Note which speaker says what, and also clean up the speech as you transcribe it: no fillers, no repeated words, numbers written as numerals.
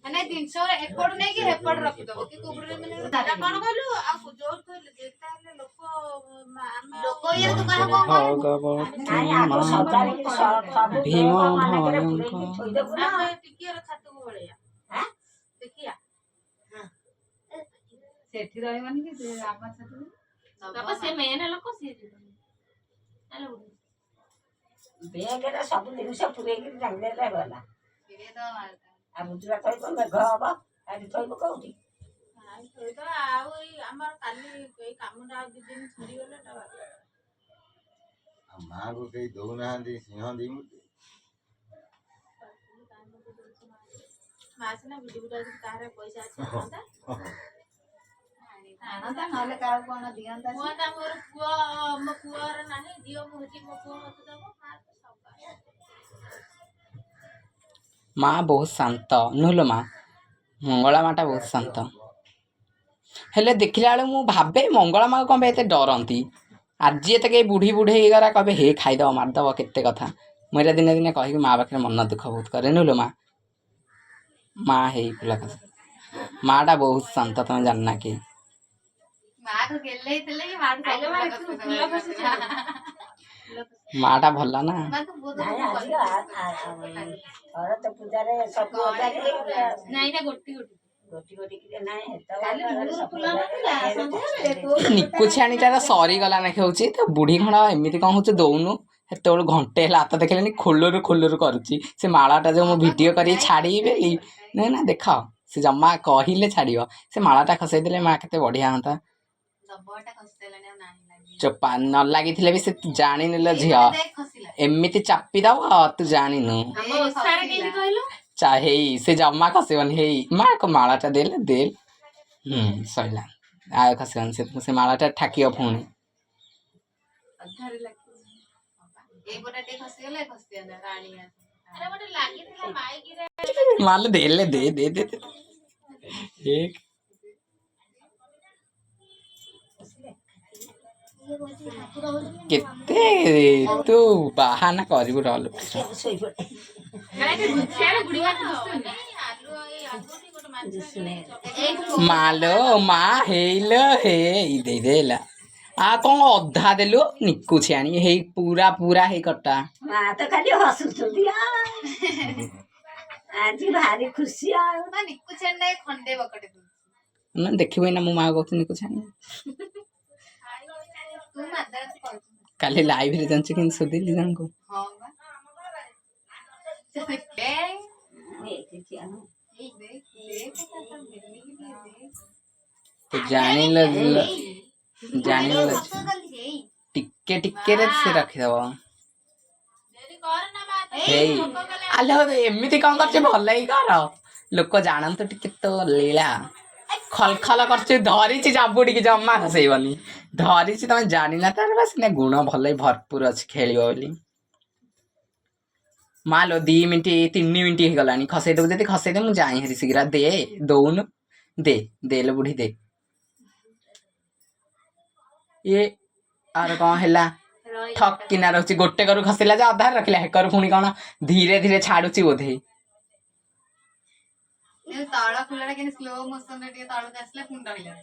Speaker 1: ମାନେ ଜିନିଷ ଏପଟୁ ନେଇକି ହେପଟ ରଖିଦବ କି କୁକୁରରେ ମାନେ କଣ କହିଲୁ ଆଉ ଯୋଉ ଯେତେ ହେଲେ ଲୋକ ଇଏ ତୁ କାହାକୁ ଟିକିଏ ଛାତକୁ ଭଳିଆ ଦେଖିଆ ସେଠି ରହିବନି କି ଆମ ଛାତକୁ ସେ ମେନ ଲୋକ ସିଏ
Speaker 2: ବେଗରେ ସବୁ ଜିନିଷ ପୁରେଇକି ଟାଙ୍ଗିଦେଲେ ଗଲା। ଆଉ ବୁଝିବା କହିବ ମେଘ ହବ ଆଜି ଥୋଇବ କୋଉଠି?
Speaker 1: ଆଉ ଏଇ ଆମର କାଲି ଏଇ କାମଟା ଆଉ 2 ଦିନ ଛିଡ଼ିଗଲେ
Speaker 3: ମାଆକୁ କେହି ଦଉନାହାନ୍ତି ସିଂହ ଦିମୁଠି
Speaker 1: ମା ସିନା ବୁଝି ବୁଝା କାହାର ପଇସା ଅଛି ଆଣନ୍ତା ନହେଲେ କାହାକୁ କଣ ଦିଅନ୍ତା ମୋର ପୁଅ ମୋ ପୁଅର ନାହିଁ ଦିଅ ମୁଁ ହଉଛି ମୋ ପୁଅ ମତେ ଦବ
Speaker 4: ମା ବହୁତ ଶାନ୍ତ ନୁହେଁ ମା ମଙ୍ଗଳା ମାଟା ବହୁତ ଶାନ୍ତ ହେଲେ ଦେଖିଲା ବେଳକୁ ମୁଁ ଭାବେ ମଙ୍ଗଳା ମା କ'ଣ ପାଇଁ ଏତେ ଡରନ୍ତି ଆଜି ଏତେ କେହି ବୁଢ଼ୀ ହେଇଗଲା କହିବେ ହେ ଖାଇଦେବ ମାରିଦେବ କେତେ କଥା ମୁଁ ଏଇଟା ଦିନେ ଦିନେ କହିକି ମା ପାଖରେ ମନ ଦୁଃଖ ବହୁତ କରେ ନୁହେଁ ମା ମା ହେଇ ପିଲା ମାଟା ବହୁତ ଶାନ୍ତ ତମେ ଜାଣିନା କି ମାଟା ଭଲ ନା ନିକୁ ଛାଣିଟାର ସରିଗଲା ନା ହେଉଛି ତ ବୁଢ଼ୀ ଖଣ୍ଡ ଏମିତି କ'ଣ ହଉଛି ଦଉନୁ ସେତେବେଳୁ ଘଣ୍ଟେ ହେଲା ହାତ ଦେଖିଲେନି ଖୋଲରୁ କରୁଛି ସେ ମାଳାଟା ଯୋଉ ମୁଁ ଭିଡ଼ିଓ କରିକି ଛାଡ଼ିବି ବୋଲି ନା ଦେଖ ସେ ଜମା କହିଲେ ଛାଡ଼ିବ ସେ ମାଳାଟା ଖସେଇ ଦେଲେ ମା କେତେ ବଢ଼ିଆ ହୁଅନ୍ତା ଚୋପା ନ ଲାଗିଥିଲେ ବି ସେ ଜାଣିନିଲ ଝିଅ ଏମିତି ଚାପି ଦବ ତୁ ଜାଣିନୁ ହେଇ ସେ ଜମା ଖସିବନି ହେଇ ମା ମାଳାଟା ଦେଲେ ସରିଲା ଆଉ ଖସିବନି ସେ ମାଳାଟା ଠାକିବ ପୁଣି ମାଲ ଦେଲେ ଦେ କେତେ ତୁ ବାହାନା କରିବୁ ରହ ମାଲୋ ମା ହେଇଲୋ ହେଇ ଦେଇଦେଲା ଆଉ କ'ଣ ଅଧା ଦେଲୁ ନିକୁଛି ଆଣି ହେଇ ପୁରା ହେଇ କଟା
Speaker 2: ମା ତ ଖାଲି ହସୁଛନ୍ତି ଆଜି ଭାରି ଖୁସି ଆଉ
Speaker 4: ନା ଦେଖିବୁ ନା ମୁଁ ମା କହୁଛି ନିକୁଛି ଆଣି କାଲି ଲାଇଭରେ ଜାଣିଛୁ କେମିତି ଶୋଧିଲି ଜଣକୁ ତୁ ଜାଣିଲ ଟିକେରେ ସେ ରଖିଦବ ହେଇ ଆଲୋ ଏମିତି କ'ଣ କରୁଛୁ ଭଲ ହେଇ କର ଲୋକ ଜାଣନ୍ତୁ ଟିକେ ତ ଲୀଳା ଖଲଖଲ କରୁଛୁ ଧରିଛି ଜାବୁଡ଼ିକି ଜମା ଖସେଇବନି ଧରିଛି ତମେ ଜାଣିନା ତାର ବା ସିନା ଗୁଣ ଭଲ ଭରପୁର ଅଛି ଖେଳିବ ବୋଲି ମା ଲୋ 2 ମିନିଟ୍ 3 ମିନିଟ୍ ହେଇଗଲାଣି ଖସେଇଦେବୁ ଯଦି ଖସେଇଦେ ମୁଁ ଯାଇ ହେରି ଶୀଘ୍ର ଦଉନୁ ଦେଲେ ବୁଢ଼ୀ ଦେ ଇଏ ଆର କ'ଣ ହେଲା ଠକିନା ରହୁଛି ଗୋଟେ କରୁ ଖସିଲା ଯେ ଅଧାରେ ରଖିଲା ହେକରୁ ପୁଣି କ'ଣ ଧୀରେ ଧୀରେ ଛାଡୁଛି ବୋଧେ
Speaker 1: ତଳ ଫୁଲଟା କେମିତି ସ୍ଲୋ ମୋସନରେ ଟିକେ ତଳକୁ ଆସିଲା ପୁଣି ରହିଲା